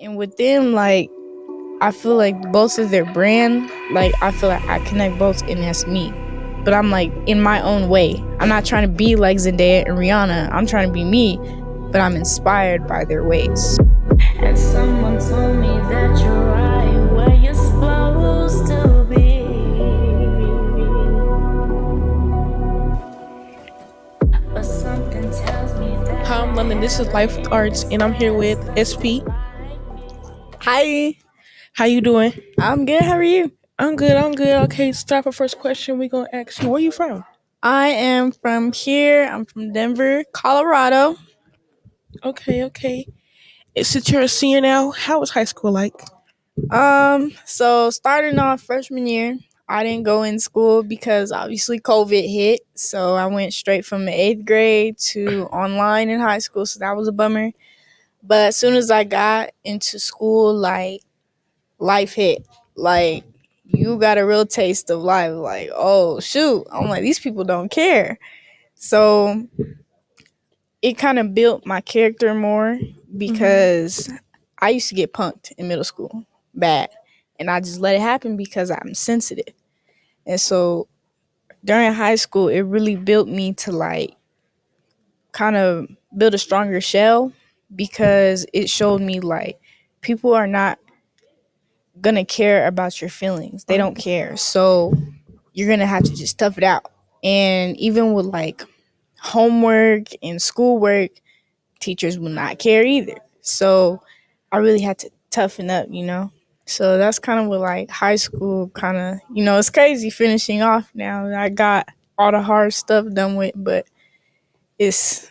And with them, like, I feel like both of their brand, like, I feel like I connect both, and that's me. But I'm like in my own way. I'm not trying to be like Zendaya and Rihanna. I'm trying to be me, but I'm inspired by their ways. And someone told me that you're right where you're supposed to be. But something tells me that Hi, I'm London. This is Life with Arts, and I'm here with Espi. Hi, How you doing? I'm good. How are you? I'm good. I'm good. Okay, start with first question. We're gonna ask you, where you from? I am from here. I'm from Denver, Colorado. Okay, okay. Since you're a senior now, how was high school like? So starting off freshman year, I didn't go in school because obviously COVID hit. So I went straight from the 8th grade to online in high school. So that was a bummer. But as soon as I got into school, like, life hit. Like, you got a real taste of life. Like, oh shoot. I'm like, these people don't care. So it kind of built my character more because I used to get punked in middle school bad. And I just let it happen because I'm sensitive. And so during high school, it really built me to, like, kind of build a stronger shell because it showed me, like, people are not gonna care about your feelings. They don't care. So you're gonna have to just tough it out. And even with, like, homework and schoolwork, teachers will not care either. So I really had to toughen up. So that's kind of what, like, high school kind of, it's crazy finishing off now. I got all the hard stuff done with, but it's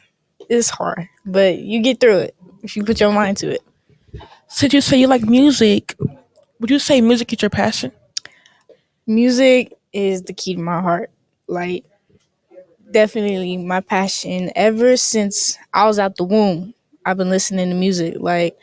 it's hard. But you get through it if you put your mind to it. Since you say you like music, would you say music is your passion? Music is the key to my heart. Like, definitely my passion ever since I was out the womb. I've been listening to music. Like,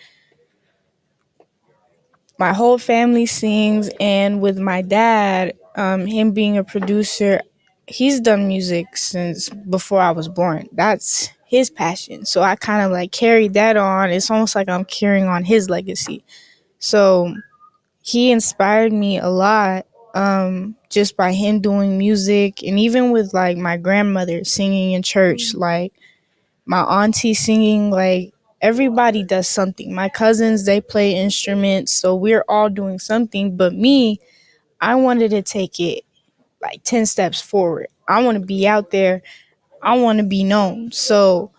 my whole family sings, and with my dad, him being a producer, he's done music since before I was born. That's his passion. So I kind of, like, carried that on. It's almost like I'm carrying on his legacy. So he inspired me a lot, just by him doing music, and even with, like, my grandmother singing in church, like my auntie singing, like, everybody does something. My cousins, they play instruments, so we're all doing something. But me, I wanted to take it like 10 steps forward. I want to be out there. I want to be known. So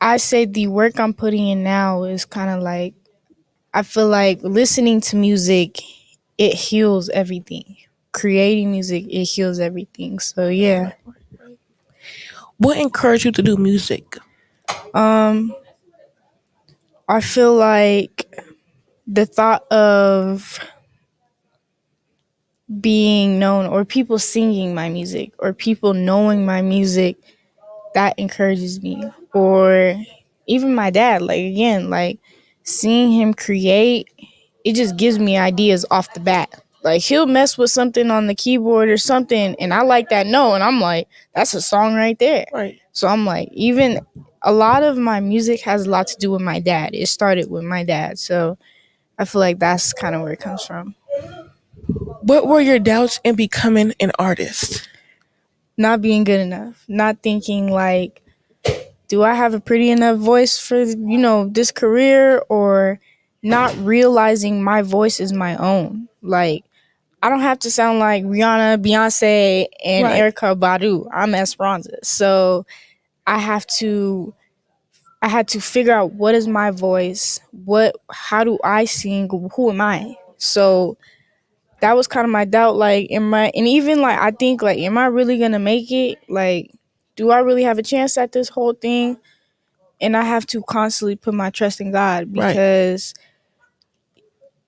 I say the work I'm putting in now is kind of like, I feel like listening to music, it heals everything. Creating music, it heals everything. So yeah. What encouraged you to do music? Um I feel like the thought of being known, or people singing my music, or people knowing my music, that encourages me. Or even my dad, like, again, like, seeing him create, it just gives me ideas off the bat. Like, he'll mess with something on the keyboard or something, and I like that note, and I'm like, that's a song right there. Right. So I'm like, even a lot of my music has a lot to do with my dad. It started with my dad. So I feel like that's kind of where it comes from. What were your doubts in becoming an artist? Not being good enough, not thinking, like, do I have a pretty enough voice for, this career, or not realizing my voice is my own. Like, I don't have to sound like Rihanna, Beyonce, and Right. Erica Badu. I'm Esperanza. So I have to I had to figure out, what is my voice? How do I sing? Who am I? So that was kind of my doubt. Like, and even, like, I think, like, am I really gonna make it? Like, do I really have a chance at this whole thing? And I have to constantly put my trust in God, Right. because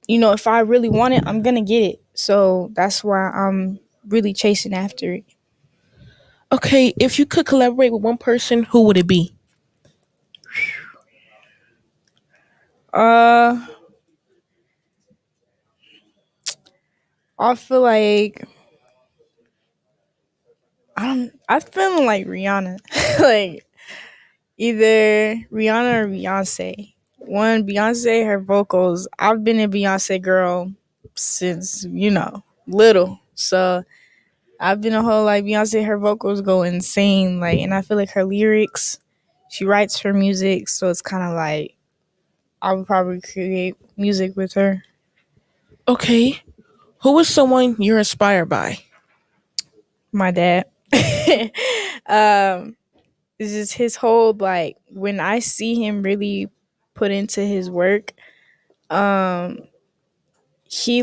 if I really want it, I'm gonna get it. So that's why I'm really chasing after it. Okay, if you could collaborate with one person, who would it be? Uh, I feel like I feel like Rihanna, like either Rihanna or Beyonce. one, Beyonce, her vocals. I've been a Beyonce girl since, little. So I've been a whole like Beyonce, her vocals go insane. Like, and I feel like her lyrics, she writes her music. So it's kind of like I would probably create music with her. Okay. Who is someone you're inspired by? My dad. um, it's just his whole like when I see him really put into his work, um, he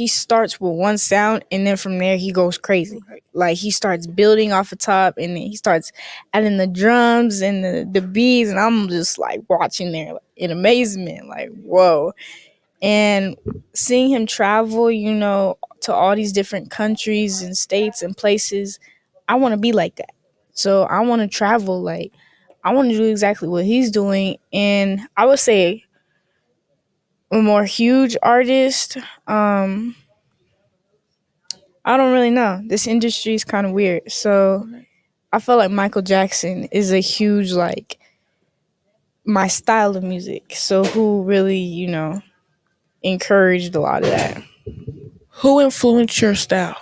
starts with one sound and then from there he goes crazy. Like he starts building off the top and then he starts adding the drums and the beats and I'm just like watching there in amazement, like whoa. And seeing him travel, to all these different countries and states and places, I want to be like that. So I want to travel, like I want to do exactly what he's doing. And I would say a more huge artist, I don't really know. This industry is kind of weird. So I feel like Michael Jackson is a huge, like, my style of music. So who really, encouraged a lot of that? Who influenced your style?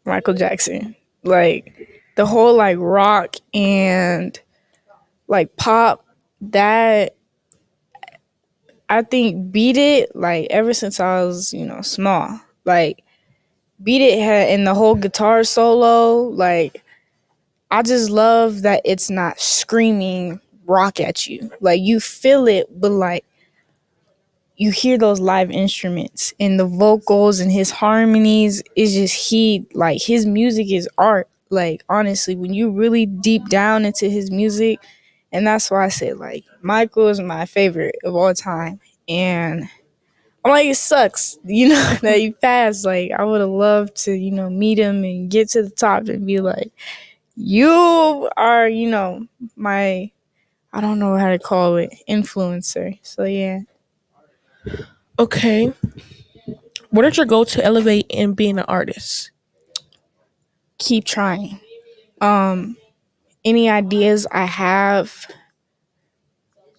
Michael Jackson. Like, the whole, like, rock and, like, pop, that, I think, Beat It, like, ever since I was, small. Like, Beat It had, and the whole guitar solo, like, I just love that it's not screaming rock at you. Like you feel it, but like you hear those live instruments and the vocals and his harmonies is just like his music is art. Like honestly, when you really deep down into his music, and that's why I say like Michael is my favorite of all time. And I'm like, it sucks, that he passed. Like I would have loved to, meet him and get to the top and be like, you are, my, I don't know how to call it, influencer. So yeah, Okay. What did your goal to elevate in being an artist? keep trying. Um, any ideas I have,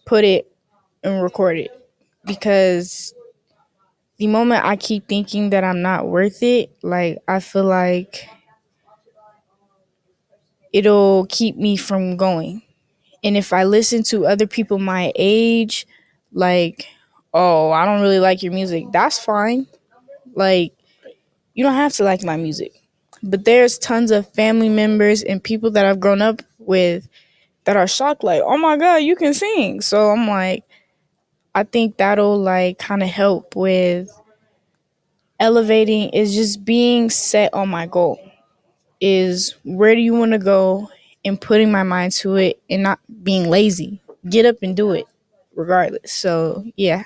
put it and record it because the moment I keep thinking that I'm not worth it, like I feel like it'll keep me from going. And if I listen to other people my age, like, oh, I don't really like your music, that's fine. Like, you don't have to like my music. But there's tons of family members and people that I've grown up with that are shocked, like, oh my God, you can sing. So I'm like, I think that'll like kind of help with elevating is just being set on my goal. Is where do you want to go and putting my mind to it and not being lazy. Get up and do it regardless. So yeah.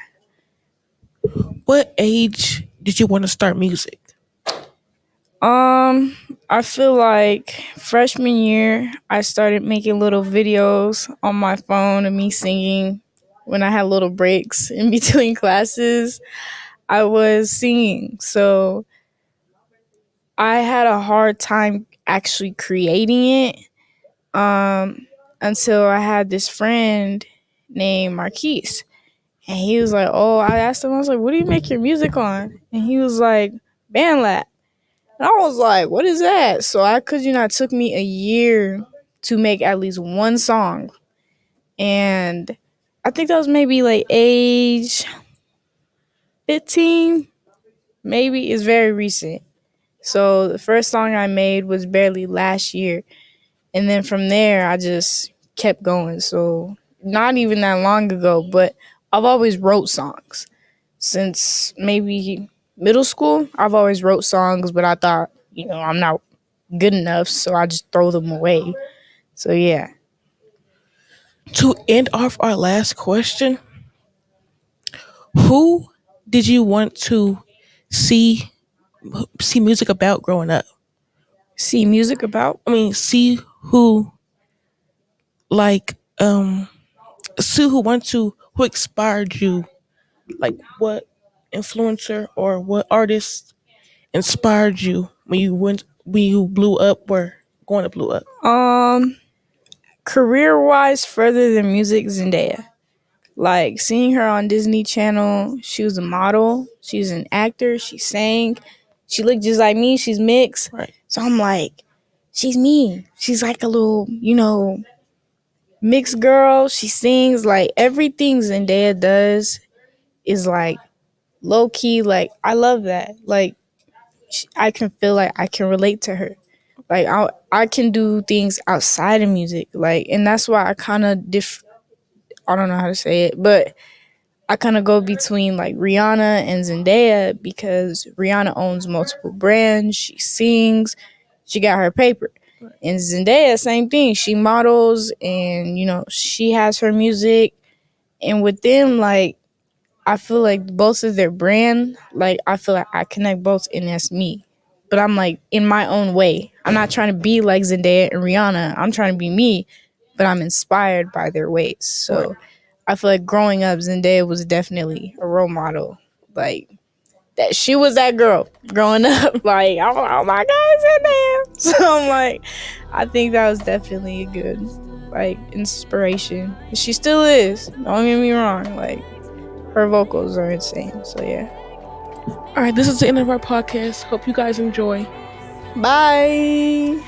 What age did you want to start music? Um, I feel like freshman year, I started making little videos on my phone of me singing when I had little breaks in between classes. I was singing. So I had a hard time actually creating it until I had this friend named Marquise. And he was like, oh, I asked him, I was like, what do you make your music on? And he was like, BandLab. And I was like, what is that? So I could you not, it took me a year to make at least one song. And I think that was maybe like age 15, maybe. It's very recent. So the first song I made was barely last year. And then from there, I just kept going. So not even that long ago, but I've always wrote songs since maybe middle school. I've always wrote songs, but I thought, I'm not good enough, so I just throw them away. So yeah. To end off our last question, who did you want to see see music about growing up? See music about? I mean, who like see who want to who inspired you, like what influencer or what artist inspired you when you blew up or going to blew up? Um, career wise, further than music, Zendaya. Like seeing her on Disney Channel, she was a model, she's an actor, she sang, she looked just like me, she's mixed. Right. So I'm like, she's me. She's like a little, mixed girl. She sings like everything Zendaya does is like low key. Like I love that. Like I can feel like I can relate to her. Like I can do things outside of music. Like and that's why I kind of I don't know how to say it, but I kind of go between like Rihanna and Zendaya because Rihanna owns multiple brands. She sings, she got her paper. And Zendaya, same thing. She models and, she has her music. And with them, like, I feel like both of their brand, like, I feel like I connect both and that's me. But I'm like in my own way. I'm not trying to be like Zendaya and Rihanna. I'm trying to be me, but I'm inspired by their ways. Right. So I feel like growing up, Zendaya was definitely a role model. Like that, she was that girl growing up. Like, oh my God, Zendaya. So I'm like, I think that was definitely a good like inspiration. She still is. Don't get me wrong. Like her vocals are insane. So yeah. All right, this is the end of our podcast. Hope you guys enjoy. Bye.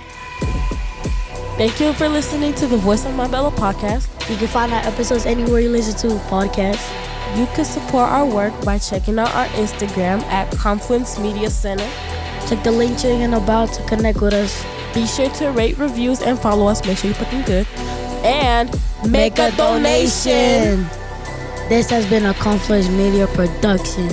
Thank you for listening to the Voice of My Bella podcast. You can find our episodes anywhere you listen to podcasts. You can support our work by checking out our Instagram at Confluence Media Center. Check the link tree in about to connect with us. Be sure to rate, reviews, and follow us. Make sure you put them good. And make a donation. This has been a Confluence Media production.